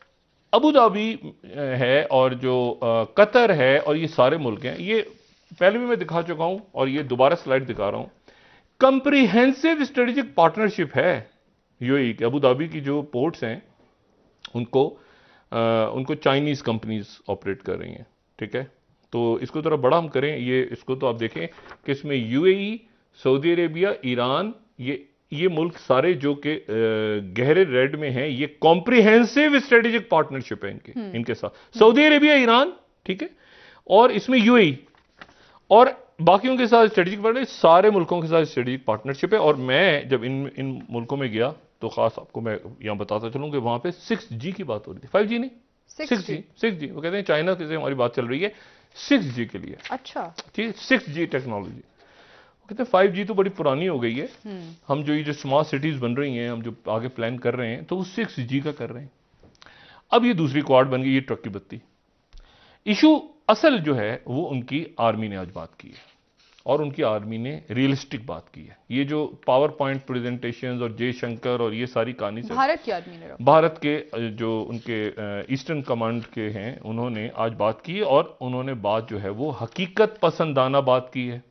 अबू धाबी है और जो कतर है और ये सारे मुल्क हैं, ये पहले भी मैं दिखा चुका हूं और ये दोबारा स्लाइड दिखा रहा हूं। कंप्रीहेंसिव स्ट्रेटेजिक पार्टनरशिप है यूएई की। अबू धाबी की जो पोर्ट्स हैं उनको चाइनीज कंपनीज ऑपरेट कर रही हैं, ठीक है। तो इसको थोड़ा बड़ा हम करें, ये इसको तो आप देखें कि इसमें यूएई, सऊदी अरेबिया, ईरान, ये ये मुल्क सारे जो कि गहरे रेड में हैं, ये कॉम्प्रिहेंसिव स्ट्रेटेजिक पार्टनरशिप है इनके साथ। सऊदी अरेबिया, ईरान, ठीक है, और इसमें यूएई और बाकियों के साथ स्ट्रेटेजिक पार्टनरशिप, सारे मुल्कों के साथ स्ट्रेटेजिक पार्टनरशिप है। और मैं जब इन मुल्कों में गया तो खास आपको मैं यहां बताता चलूं कि वहां पे 6G की बात हो रही थी, 5G नहीं, 6G। वो कहते हैं चाइना से हमारी बात चल रही है 6G के लिए। अच्छा, ठीक है, 6G टेक्नोलॉजी। कहते हैं 5G तो बड़ी पुरानी हो गई है, हम जो ये जो स्मार्ट सिटीज बन रही हैं, हम जो आगे प्लान कर रहे हैं, तो वो 6G का कर रहे हैं। अब ये दूसरी क्वाड बन गई, ये ट्रक की बत्ती। इशू असल जो है वो उनकी आर्मी ने आज बात की है, और उनकी आर्मी ने रियलिस्टिक बात की है। ये जो पावर पॉइंट प्रेजेंटेशंस और जयशंकर और ये सारी कहानी से भारत की आर्मी ने, भारत के जो उनके ईस्टर्न कमांड के हैं, उन्होंने आज बात की, और उन्होंने बात जो है वो हकीकत पसंदाना बात की है।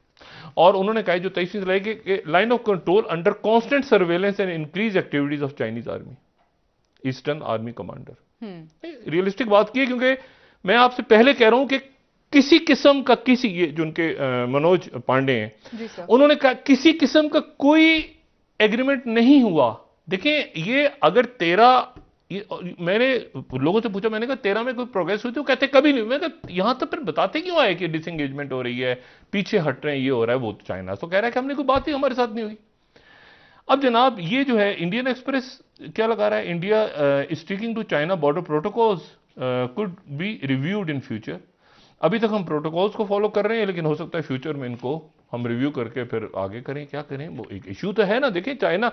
और उन्होंने कहा जो 23 जुलाई के line of control under constant surveillance and increase activities of Chinese army, eastern army commander. Realistic बात की है, क्योंकि मैं आपसे पहले कह रहा हूं कि किसी किस्म का, किसी ये जो उनके मनोज पांडे हैं, उन्होंने कहा किसी किस्म का कोई एग्रीमेंट नहीं हुआ। देखिए, ये अगर 13, मैंने लोगों से पूछा, मैंने कहा 13 में कोई प्रोग्रेस हुई थी? वो कहते कभी नहीं। मैं कहा यहां तक फिर बताते क्यों आए कि डिसएंगेजमेंट हो रही है, पीछे हट रहे हैं, ये हो रहा है, वो चाइना तो कह रहा है कि हमने कोई बात ही हमारे साथ नहीं हुई। अब जनाब ये जो है इंडियन एक्सप्रेस क्या लगा रहा है, India sticking to China border protocols could be reviewed in future. अभी तक हम प्रोटोकॉल्स को फॉलो कर रहे हैं, लेकिन हो सकता है फ्यूचर में इनको हम रिव्यू करके फिर आगे करें, क्या करें, वो एक इश्यू तो है ना। देखिए चाइना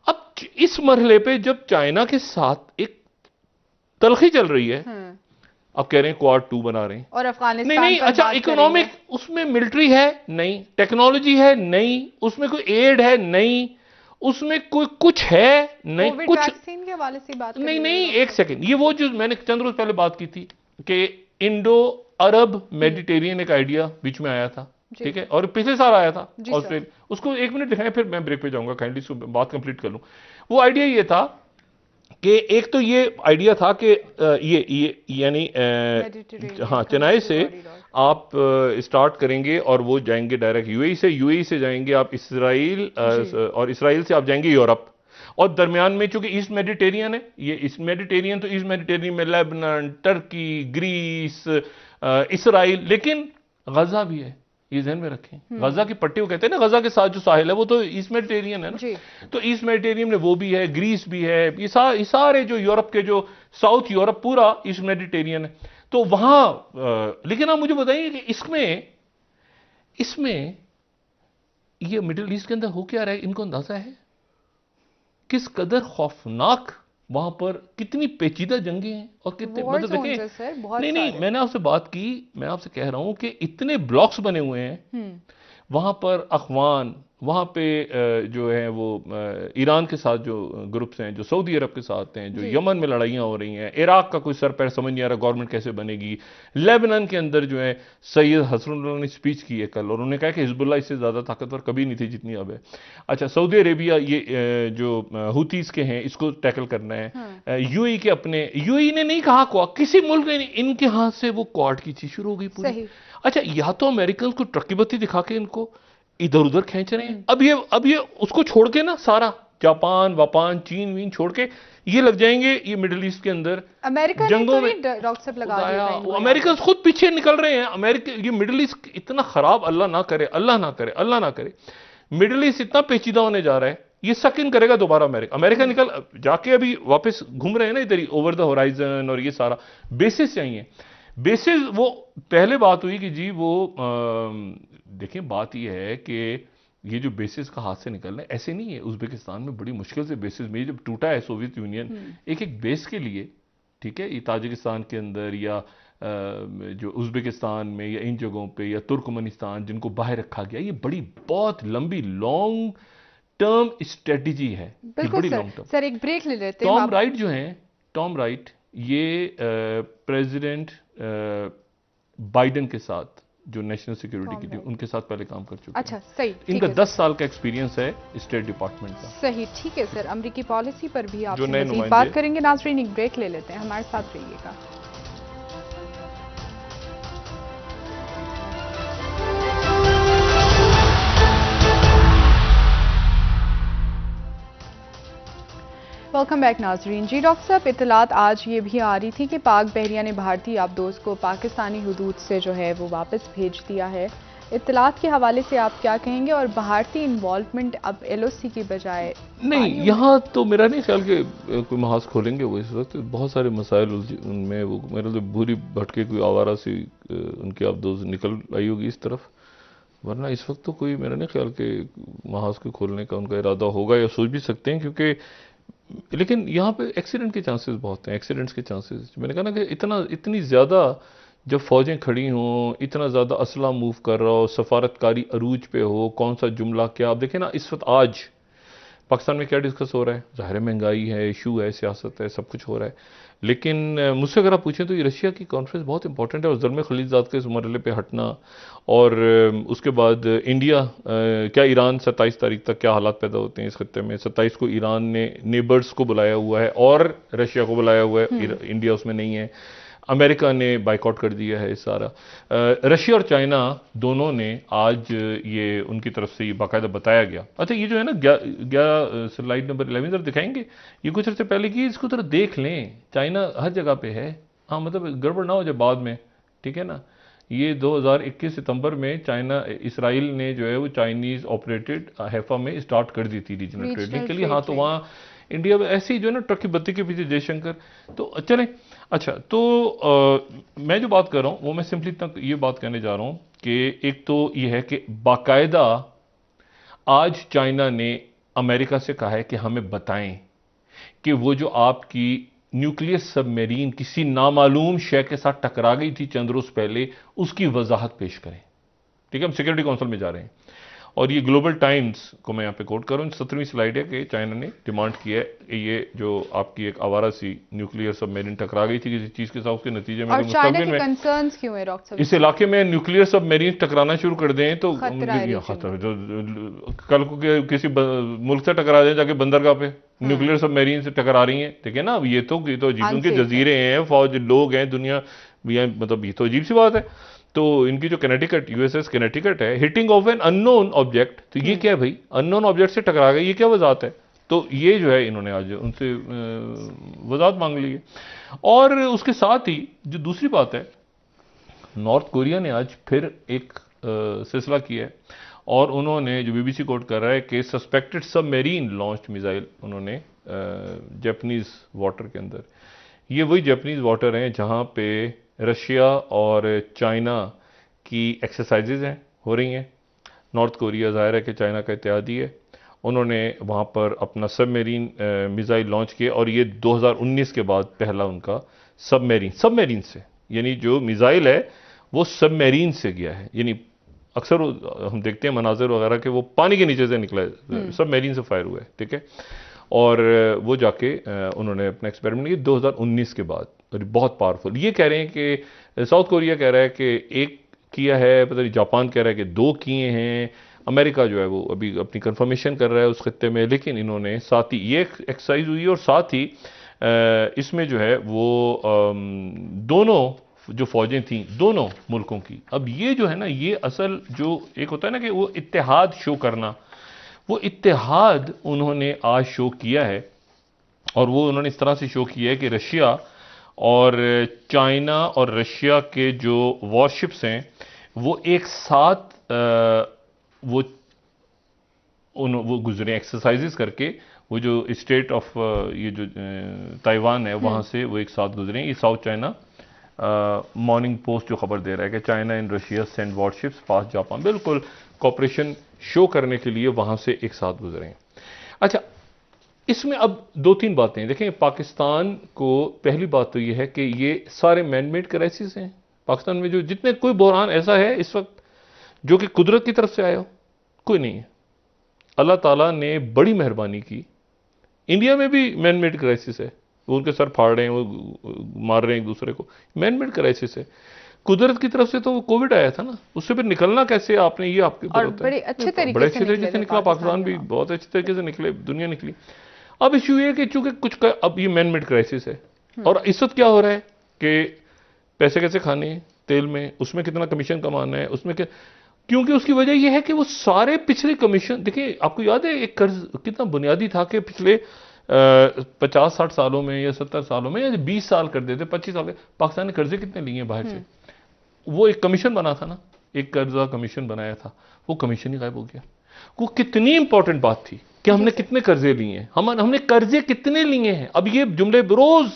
अब इस मरहले पे जब चाइना के साथ एक तलखी चल रही है, अब कह रहे हैं क्वाड 2 बना रहे हैं, और अफगानिस्तान नहीं, अच्छा इकोनॉमिक, उसमें मिलिट्री है नहीं, टेक्नोलॉजी है नहीं, उसमें कोई एड है नहीं, उसमें कोई कुछ है नहीं, कुछ वैक्सीन के हवाले से बात नहीं, एक सेकंड, ये वो जो मैंने चंद रोज पहले बात की थी कि इंडो अरब मेडिटेरियन एक आइडिया बीच में आया था, ठीक है, और पिछले साल आया था ऑस्ट्रेलिया। उसको 1 मिनट दिखाएं, फिर मैं ब्रेक पे जाऊंगा, काइंडली बात कंप्लीट कर लूं। वो आइडिया ये था कि एक तो ये आइडिया था कि ये यानी हाँ, चेन्नई से आप स्टार्ट करेंगे और वो जाएंगे डायरेक्ट यूएई से जाएंगे आप इसराइल, और इसराइल से आप जाएंगे यूरोप, और दरमियान में चूंकि ईस्ट मेडिटेरियन है, ये ईस्ट मेडिटेरियन, तो ईस्ट मेडिटेरियन में लेबनान, टर्की, ग्रीस, इसराइल, लेकिन गजा भी है, ये ध्यान में रखें। गजा की पट्टी, वो कहते हैं ना गजा के साथ जो साहिल है वो तो ईस्ट मेडिटेरियन है ना, तो ईस्ट मेडिटेरियन में वो भी है, ग्रीस भी है, ये सारे जो यूरोप के, जो साउथ यूरोप पूरा ईस्ट मेडिटेरियन है, तो वहां। लेकिन आप मुझे बताइए कि इसमें ये मिडिल ईस्ट के अंदर हो क्या रहा है, इनको अंदाजा है किस कदर खौफनाक वहां पर, कितनी पेचीदा जंगे हैं, और कितने मतलब देखिए, नहीं, मैंने आपसे बात की, मैं आपसे कह रहा हूं कि इतने ब्लॉक्स बने हुए हैं वहां पर, अखवान, वहां पे जो है वो ईरान के साथ जो ग्रुप्स हैं, जो सऊदी अरब के साथ हैं, जो यमन में लड़ाइयां हो रही हैं, इराक का कोई सर पैर समझ नहीं आ रहा गवर्नमेंट कैसे बनेगी, लेबनान के अंदर जो है सैयद हसनुल्लाह ने स्पीच की है कल, और उन्होंने कहा कि हिजबुल्लाह इससे ज्यादा ताकतवर कभी नहीं थी जितनी अब है। अच्छा, सऊदी अरेबिया ये जो हुतीस के हैं, इसको टैकल करना है। यूएई के अपने, यूएई ने नहीं कहा क्वाड, किसी मुल्क ने नहीं, इनके हाथ से वो क्वाड की चीज शुरू हो गई पूरी। अच्छा, या तो अमेरिकन को ट्रक की बत्ती दिखा के इनको इधर उधर खींच रहे हैं, अब ये उसको छोड़ के ना, सारा जापान, चीन वीन छोड़ के ये लग जाएंगे ये मिडिल ईस्ट के अंदर अमेरिका जंगों में। अमेरिकन खुद पीछे निकल रहे हैं। अमेरिका, ये मिडिल ईस्ट इतना खराब, अल्लाह ना करे, मिडिल ईस्ट इतना पेचीदा होने जा रहा है, ये सक इन करेगा दोबारा अमेरिका निकल जाके अभी वापस घूम रहे हैं ना इधर ही, ओवर द होराइजन, और ये सारा बेसिस चाहिए। बेसिस वो पहले बात हुई कि जी वो देखिए, बात ये है कि ये जो बेसिस का हाथ से निकलना है, ऐसे नहीं है। उज्बेकिस्तान में बड़ी मुश्किल से बेसिस में, जब टूटा है सोवियत यूनियन, एक बेस के लिए, ठीक है, ये ताजिकिस्तान के अंदर या जो उज्बेकिस्तान में या इन जगहों पे, या तुर्कमेनिस्तान, जिनको बाहर रखा गया, ये बड़ी बहुत लंबी लॉन्ग टर्म स्ट्रेटेजी है, बड़ी लॉन्ग टर्म। सर एक ब्रेक ले लेते हैं। टॉम राइट ये प्रेसिडेंट बाइडेन के साथ जो नेशनल सिक्योरिटी की थी, उनके साथ पहले काम कर चुके हैं। अच्छा, सही, इनका 10 साल का एक्सपीरियंस है स्टेट डिपार्टमेंट का। सही, ठीक है सर, अमेरिकी पॉलिसी पर भी आपसे मज़ीद बात करेंगे। नाज़रीन एक ब्रेक ले लेते हैं, हमारे साथ रहिएगा। वेलकम बैक नाजरीन। जी डॉक्टर साहब, इतलात आज ये भी आ रही थी कि पाक बहरिया ने भारतीय आबदोज को पाकिस्तानी हुदूद से जो है वो वापस भेज दिया है। इतलात के हवाले से आप क्या कहेंगे, और भारतीय इन्वॉल्वमेंट अब LOC की बजाय नहीं, यहाँ तो मेरा नहीं ख्याल कि कोई महाज खोलेंगे वो। इस वक्त बहुत सारे मसाइल उनमें, वो मेरे तो भूरी भटके कोई आवारा सी उनकी आबदोज निकल आई होगी इस तरफ, वरना इस वक्त तो कोई मेरा नहीं ख्याल कि महाज को खोलने का उनका इरादा होगा, या सोच भी सकते हैं। क्योंकि लेकिन यहाँ पे एक्सीडेंट के चांसेस बहुत हैं, एक्सीडेंट्स के चांसेस। मैंने कहा ना कि इतनी ज़्यादा जब फौजें खड़ी हों, इतना ज़्यादा असला मूव कर रहा हो, सफारतकारी अरूज पे हो, कौन सा जुमला क्या, आप देखें ना इस वक्त आज पाकिस्तान में क्या डिस्कस हो रहा है। ज़ाहिर है महंगाई है, इशू है, सियासत है, सब कुछ हो रहा है। लेकिन मुझसे अगर आप पूछें तो ये रशिया की कॉन्फ्रेंस बहुत इंपॉर्टेंट है, और ज़ुल्म खलीजात के इस मरहले पे हटना, और उसके बाद इंडिया क्या ईरान 27 तारीख तक क्या हालात पैदा होते हैं इस खत्ते में। 27 को ईरान ने नेबर्स को बुलाया हुआ है और रशिया को बुलाया हुआ है, इंडिया उसमें नहीं है। अमेरिका ने बाइकआउट कर दिया है सारा। रशिया और चाइना दोनों ने आज ये उनकी तरफ से ये बाकायदा बताया गया। अच्छा, ये जो है ना स्लाइड नंबर 11 जरा दिखाएंगे, ये कुछ अर्से पहले की, इसको जरा देख लें। चाइना हर जगह पे है, हाँ मतलब गड़बड़ ना हो जाए बाद में, ठीक है ना। ये 2021 सितंबर में चाइना इसराइल ने जो है वो चाइनीज ऑपरेटेड हैफा में स्टार्ट कर दी थी रीजनल ट्रेडिंग के लिए। हाँ, तो वहाँ इंडिया में ऐसी जो है ना ट्रक की बत्ती के पीछे जयशंकर, तो चलें। अच्छा, तो मैं जो बात कर रहा हूँ वो मैं सिंपली तक ये बात कहने जा रहा हूँ कि एक तो ये है कि बाकायदा आज चाइना ने अमेरिका से कहा है कि हमें बताएं कि वो जो आपकी न्यूक्लियर सबमरीन किसी नामालूम शय के साथ टकरा गई थी चंद रोज पहले, उसकी वजाहत पेश करें। ठीक है, हम सिक्योरिटी काउंसिल में जा रहे हैं, और ये ग्लोबल टाइम्स को मैं यहाँ पे कोट करूँ, 17वीं स्लाइड है कि चाइना ने डिमांड किया है कि ये जो आपकी एक आवारा सी न्यूक्लियर सबमरीन टकरा गई थी किसी चीज़ के साथ, उसके नतीजे में और चाइना के कंसर्न्स क्यों है डॉक्टर साहब? इस इलाके में न्यूक्लियर सबमरीन टकराना शुरू कर दें तो खतरा, जो कल को किसी मुल्क से टकरा जाए जाके बंदरगाह पे न्यूक्लियर सबमरीन से टकरा रही है, ठीक है ना। ये तो अजीब, उनके जजीरे हैं, फौज लोग हैं, दुनिया, मतलब ये तो अजीब सी बात है। तो इनकी जो कनेटिकट, USS कनेटिकट है, hitting of an unknown object, तो ये क्या है भाई, अननोन ऑब्जेक्ट से टकरा गए, ये क्या वजाहत है? तो ये जो है इन्होंने आज उनसे वजाहत मांग ली है। और उसके साथ ही जो दूसरी बात है, नॉर्थ कोरिया ने आज फिर एक सिलसिला किया है, और उन्होंने, जो BBC कोट कर रहा है कि सस्पेक्टेड सबमरीन लॉन्च्ड मिसाइल उन्होंने जापानीज वाटर के अंदर, ये वही जापानीज वाटर हैं जहां पे रशिया और चाइना की एक्सरसाइजेज हैं, हो रही हैं। नॉर्थ कोरिया जाहिर है कि चाइना का इत्तेहादी है, उन्होंने वहाँ पर अपना सबमरीन मिसाइल लॉन्च किया, और ये 2019 के बाद पहला उनका सबमरीन से, यानी जो मिसाइल है वो सबमरीन से गया है। यानी अक्सर हम देखते हैं मनाजिर वगैरह के वो पानी के नीचे से निकला है, सबमरीन से फायर हुआ है, ठीक है। और वो जाके उन्होंने अपना एक्सपेरिमेंट किया 2019 के बाद, और बहुत पावरफुल। ये कह रहे हैं कि साउथ कोरिया कह रहा है कि एक किया है, पता नहीं जापान कह रहा है कि 2 किए हैं, अमेरिका जो है वो अभी अपनी कंफर्मेशन कर रहा है उस खत्ते में। लेकिन इन्होंने साथ ही ये एक्सरसाइज हुई, और साथ ही इसमें जो है वो दोनों जो फौजें थी दोनों मुल्कों की, अब ये जो है ना, ये असल जो एक होता है ना कि वो इत्तेहाद शो करना, वो इत्तेहाद उन्होंने आज शो किया है। और वो उन्होंने इस तरह से शो किया है कि रशिया और चाइना और रशिया के जो वॉरशिप्स हैं वो एक साथ वो गुजरे एक्सरसाइजेस करके, वो जो स्टेट ऑफ ये जो ताइवान है वहाँ से वो एक साथ गुजरे। ये साउथ चाइना मॉर्निंग पोस्ट जो खबर दे रहा है कि China and Russia send warships pass Japan, बिल्कुल कॉपरेशन शो करने के लिए वहाँ से एक साथ गुजरे हैं। अच्छा, इसमें अब 2-3 बातें देखें। पाकिस्तान को पहली बात तो ये है कि ये सारे मैनमेड क्राइसिस हैं पाकिस्तान में, जो जितने कोई बहरान ऐसा है इस वक्त जो कि कुदरत की तरफ से आया हो, कोई नहीं है। अल्लाह ताला ने बड़ी मेहरबानी की। इंडिया में भी मैनमेड क्राइसिस है, वो उनके सर फाड़ रहे हैं, वो मार रहे हैं एक दूसरे को, मैनमेड क्राइसिस है। कुदरत की तरफ से तो कोविड आया था ना, उससे फिर निकलना कैसे आपने, ये आपके ऊपर होता है। बड़े अच्छे तरीके से निकला, पाकिस्तान भी बहुत अच्छे तरीके से निकले, दुनिया निकली। अब इश्यू ये कि चूंकि कुछ अब ये मैनमेड क्राइसिस है, और इस वक्त क्या हो रहा है कि पैसे कैसे खाने हैं तेल में, उसमें कितना कमीशन कमाना है, उसमें क्योंकि उसकी वजह यह है कि वो सारे पिछले कमीशन, देखिए आपको याद है एक कर्ज कितना बुनियादी था कि पिछले 50-60 सालों में या 70 सालों में या 20 साल कर देते, 25 साल के, पाकिस्तान ने कर्जे कितने लिए हैं बाहर से? वो एक कमीशन बना था ना, एक कर्जा कमीशन बनाया था, वो कमीशन ही गायब हो गया। वो कितनी इंपॉर्टेंट बात थी कि हमने कितने कर्जे लिए हैं, हमने कर्जे कितने लिए हैं। अब ये जुमले रोज,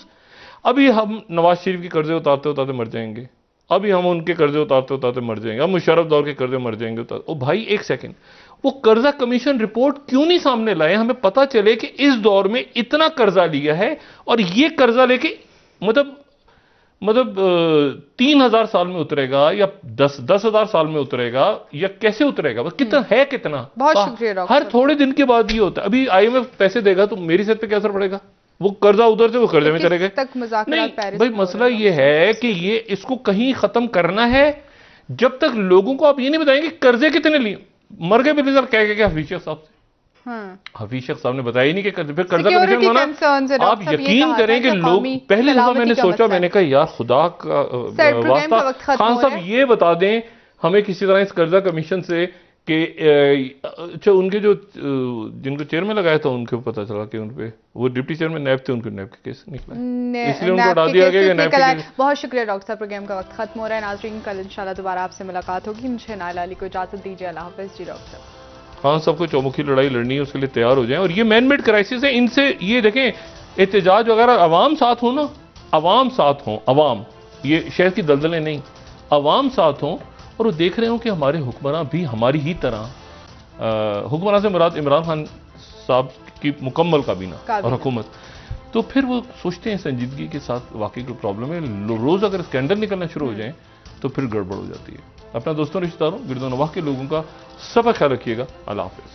अभी हम नवाज शरीफ के कर्जे उतारते उतारते मर जाएंगे, अभी हम उनके कर्जे उतारते उतारते मर जाएंगे, अब मुशर्रफ दौर के कर्जे मर जाएंगे ओ भाई एक सेकंड, वो कर्जा कमीशन रिपोर्ट क्यों नहीं सामने लाए? हमें पता चले कि इस दौर में इतना कर्जा लिया है और ये कर्जा लेके मतलब 3000 साल में उतरेगा या 10,000 साल में उतरेगा या कैसे उतरेगा, बस कितना है, कितना। बहुत शुक्रिया। हर थोड़े दिन के बाद ये होता है। अभी IMF पैसे देगा तो मेरी सेहत पे क्या असर पड़ेगा? वो कर्जा उधर से वो कर्जे में चले गए। नहीं भाई, मसला ये है कि ये इसको कहीं खत्म करना है। जब तक लोगों को आप ये नहीं बताएंगे कर्जे कितने लिए, मर गए बेनज़ीर कह के हफीज शेख साहब से। हफीज शेख साहब ने बताया ही नहीं कि फिर कर्जा कमीशन होना। आप यकीन करें कि लोग, पहले दफा मैंने सोचा, मैंने कहा यार खुदा का वास्ता खान साहब ये बता दें हमें किसी तरह इस कर्जा कमीशन से कि अच्छा उनके जो जिनको चेयरमैन लगाया था उनको पता चला कि उन पे वो डिप्टी चेयरमैन नैब थे, उनके नैब के केस निकला, इसलिए उनको हटा दिया गया नैब के। बहुत शुक्रिया डॉक्टर साहब, प्रोग्राम का वक्त खत्म हो रहा है। नाज़रीन कल इंशाल्लाह दोबारा आपसे मुलाकात होगी। मुझे नाइला अली को इजाजत दीजिए, अल्लाह हाफ़िज़। जी डॉक्टर साहब, हाँ, सबको चौमुखी लड़ाई लड़नी है, उसके लिए तैयार हो जाएं। और ये मैन मेड क्राइसिस है, इनसे ये देखें एहतजाज वगैरह, अवाम साथ हो ना, अवाम साथ हो, अवाम, ये शहर की दलदलें नहीं, अवाम साथ हों और वो देख रहे हो कि हमारे हुक्मरान भी हमारी ही तरह, हुक्मरान से मुराद इमरान खान साहब की मुकम्मल काबीना और हुकूमत, तो फिर वो सोचते हैं संजीदगी के साथ वाकई कोई प्रॉब्लम है। रोज़ अगर स्कैंडल निकलना शुरू हो जाए तो फिर गड़बड़ हो जाती है। अपना दोस्तों, रिश्तेदारों, गिरदो नवाह के लोगों का सब ख्याल रखिएगा। अल्लाह हाफ़िज़।